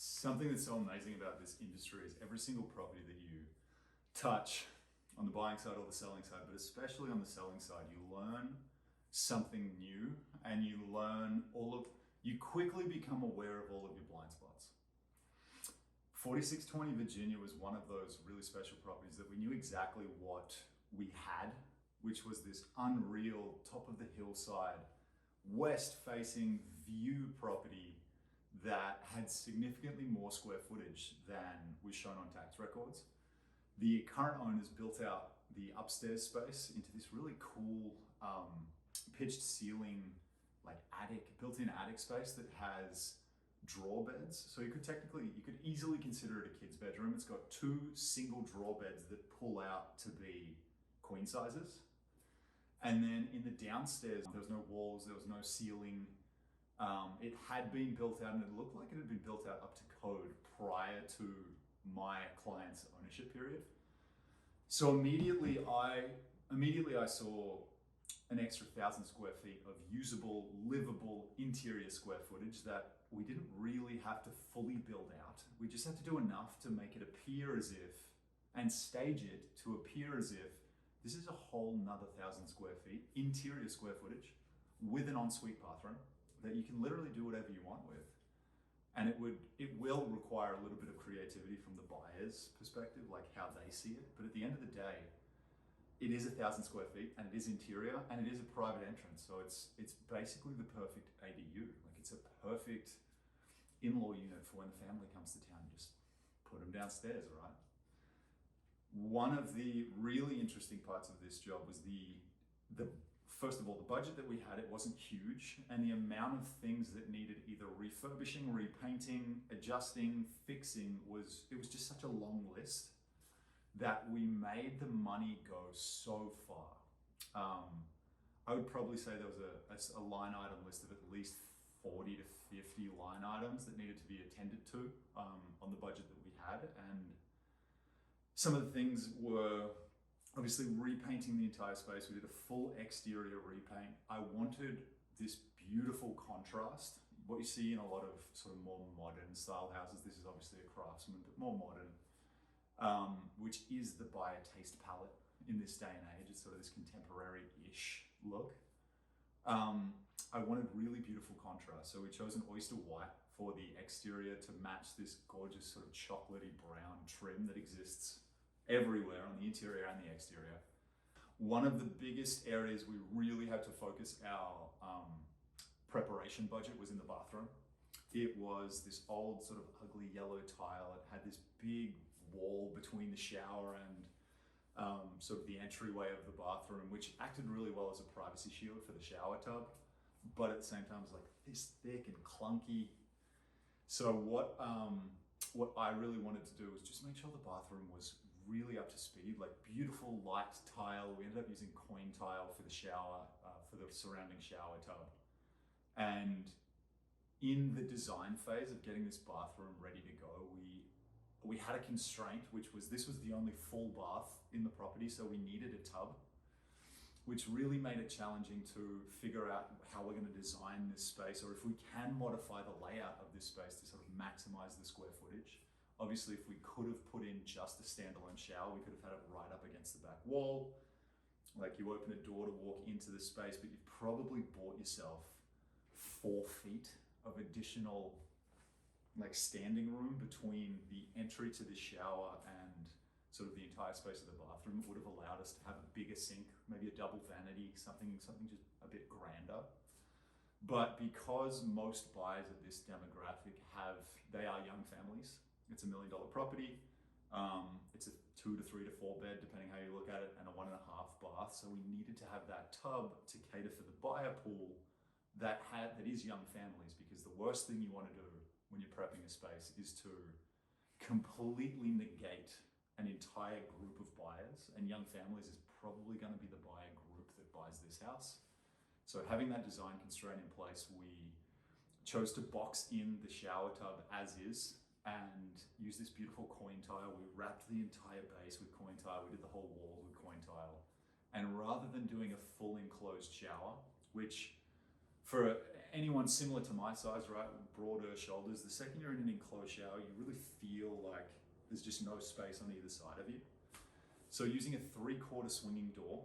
Something that's so amazing about this industry is every single property that you touch on the buying side or the selling side, but especially on the selling side, you learn something new and you quickly become aware of all of your blind spots. 4620 Virginia was one of those really special properties that we knew exactly what we had, which was this unreal top of the hillside, west facing view property that had significantly more square footage than was shown on tax records. The current owners built out the upstairs space into this really cool pitched ceiling, like built-in attic space that has drawer beds. So you could easily consider it a kid's bedroom. It's got two single drawer beds that pull out to be queen sizes. And then in the downstairs, there was no walls, there was no ceiling. It had been built out and it looked like it had been built out up to code prior to my client's ownership period. So immediately I saw an extra 1,000 square feet of usable, livable interior square footage that we didn't really have to fully build out. We just had to do enough to make it appear as if, and stage it to appear as if this is a whole nother 1,000 square feet interior square footage with an ensuite bathroom that you can literally do whatever you want with. And it will require a little bit of creativity from the buyer's perspective, like how they see it. But at the end of the day, it is 1,000 square feet and it is interior and it is a private entrance. So it's basically the perfect ADU. Like it's a perfect in-law unit for when the family comes to town. Just put them downstairs, right? One of the really interesting parts of this job was the first of all, the budget that we had, it wasn't huge, and the amount of things that needed either refurbishing, repainting, adjusting, fixing it was just such a long list that we made the money go so far. I would probably say there was a line item list of at least 40 to 50 line items that needed to be attended to on the budget that we had. And some of the things were obviously repainting the entire space. We did a full exterior repaint. I wanted this beautiful contrast. What you see in a lot of sort of more modern style houses, this is obviously a Craftsman, but more modern, which is the buyer taste palette in this day and age. It's sort of this contemporary-ish look. I wanted really beautiful contrast. So we chose an oyster white for the exterior to match this gorgeous sort of chocolatey brown trim that exists everywhere on the interior and the exterior. One of the biggest areas we really had to focus our preparation budget was in the bathroom. It was this old sort of ugly yellow tile. It had this big wall between the shower and sort of the entryway of the bathroom, which acted really well as a privacy shield for the shower tub, but at the same time it was like this thick and clunky. So what I really wanted to do was just make sure the bathroom was really up to speed, like beautiful light tile. We ended up using coin tile for the shower, for the surrounding shower tub. And in the design phase of getting this bathroom ready to go, we had a constraint, which was this was the only full bath in the property, so we needed a tub, which really made it challenging to figure out how we're going to design this space, or if we can modify the layout of this space to sort of maximize the square footage. Obviously, if we could have put in just a standalone shower, we could have had it right up against the back wall. Like you open a door to walk into the space, but you've probably bought yourself 4 feet of additional like standing room between the entry to the shower and sort of the entire space of the bathroom. It would have allowed us to have a bigger sink, maybe a double vanity, something just a bit grander. But because most buyers of this demographic they are young families, it's $1 million property. It's a 2 to 3 to 4 bed, depending how you look at it, and a 1.5 bath. So we needed to have that tub to cater for the buyer pool that is young families, because the worst thing you want to do when you're prepping a space is to completely negate an entire group of buyers, and young families is probably going to be the buyer group that buys this house. So having that design constraint in place, we chose to box in the shower tub as is and use this beautiful coin tile. We wrapped the entire base with coin tile. We did the whole wall with coin tile. And rather than doing a full enclosed shower, which For anyone similar to my size, right, with broader shoulders, the second you're in an enclosed shower, you really feel like there's just no space on either side of you. So using a 3/4 swinging door,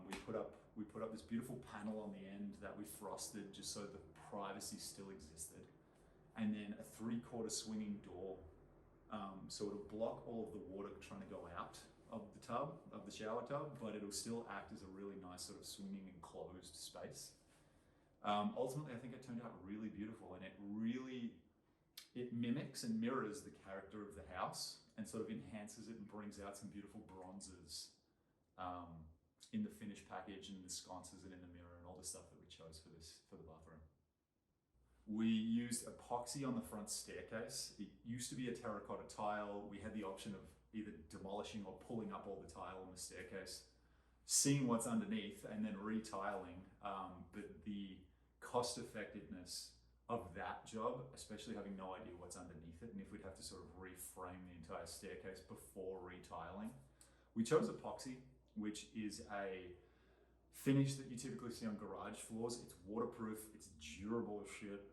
we put up this beautiful panel on the end that we frosted just so the privacy still existed, and then a 3/4 swinging door, so it'll block all of the water trying to go out of the shower tub, but it'll still act as a really nice sort of swinging enclosed space. Ultimately, I think it turned out really beautiful, and it mimics and mirrors the character of the house and sort of enhances it and brings out some beautiful bronzes in the finished package and the sconces and in the mirror and all the stuff that we chose for the bathroom. We used epoxy on the front staircase. It used to be a terracotta tile. We had the option of either demolishing or pulling up all the tile on the staircase, seeing what's underneath and then retiling. But the cost effectiveness of that job, especially having no idea what's underneath it, and if we'd have to sort of reframe the entire staircase before retiling, we chose epoxy, which is a finish that you typically see on garage floors. It's waterproof, it's durable as shit.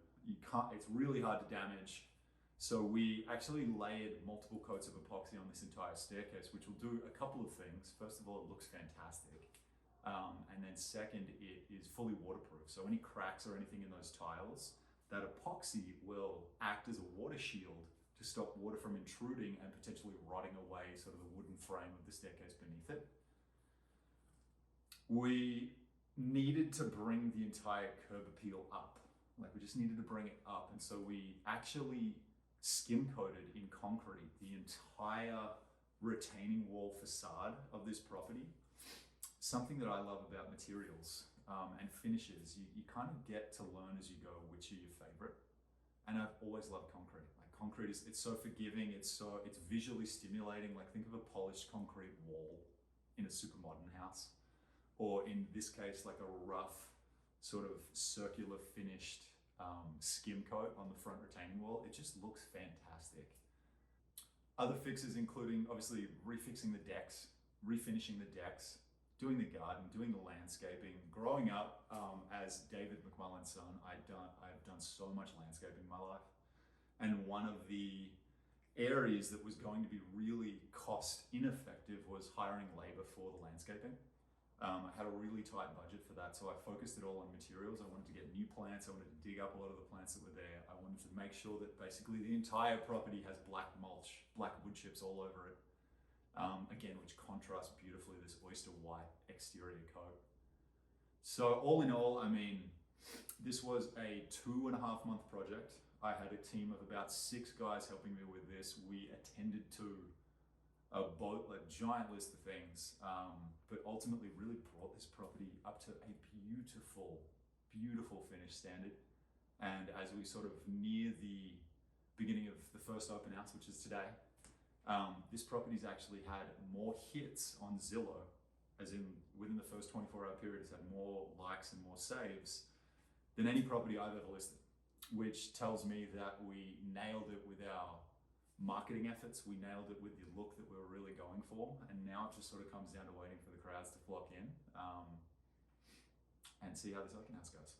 It's really hard to damage. So we actually layered multiple coats of epoxy on this entire staircase, which will do a couple of things. First of all, it looks fantastic. And then second, it is fully waterproof. So any cracks or anything in those tiles, that epoxy will act as a water shield to stop water from intruding and potentially rotting away sort of the wooden frame of the staircase beneath it. We needed to bring the entire curb appeal up. Like, we just needed to bring it up. And so we actually skim coated in concrete the entire retaining wall facade of this property. Something that I love about materials and finishes, you kind of get to learn as you go which are your favorite. And I've always loved concrete. Like, concrete it's so forgiving, it's visually stimulating. Like, think of a polished concrete wall in a super modern house, or in this case, like a rough sort of circular finished skim coat on the front retaining wall. It just looks fantastic. Other fixes including obviously refixing the decks, refinishing the decks, doing the garden, doing the landscaping. Growing up as David McMullen's son, I've done so much landscaping in my life. And one of the areas that was going to be really cost ineffective was hiring labor for the landscaping. I had a really tight budget for that, so I focused it all on materials. I wanted to get new plants, I wanted to dig up a lot of the plants that were there. I wanted to make sure that basically the entire property has black mulch, black wood chips all over it. Again, which contrasts beautifully this oyster white exterior coat. So all in all, I mean, this was a 2.5 month project. I had a team of about 6 guys helping me with this. We attended to a giant list of things, but ultimately really brought this property up to a beautiful, beautiful finish standard. And as we sort of near the beginning of the first open house, which is today, this property's actually had more hits on Zillow, as in within the first 24-hour period, it's had more likes and more saves than any property I've ever listed, which tells me that we nailed it with our marketing efforts. We nailed it with the look that we were really going for, and now it just sort of comes down to waiting for the crowds to flock in and see how this open house goes.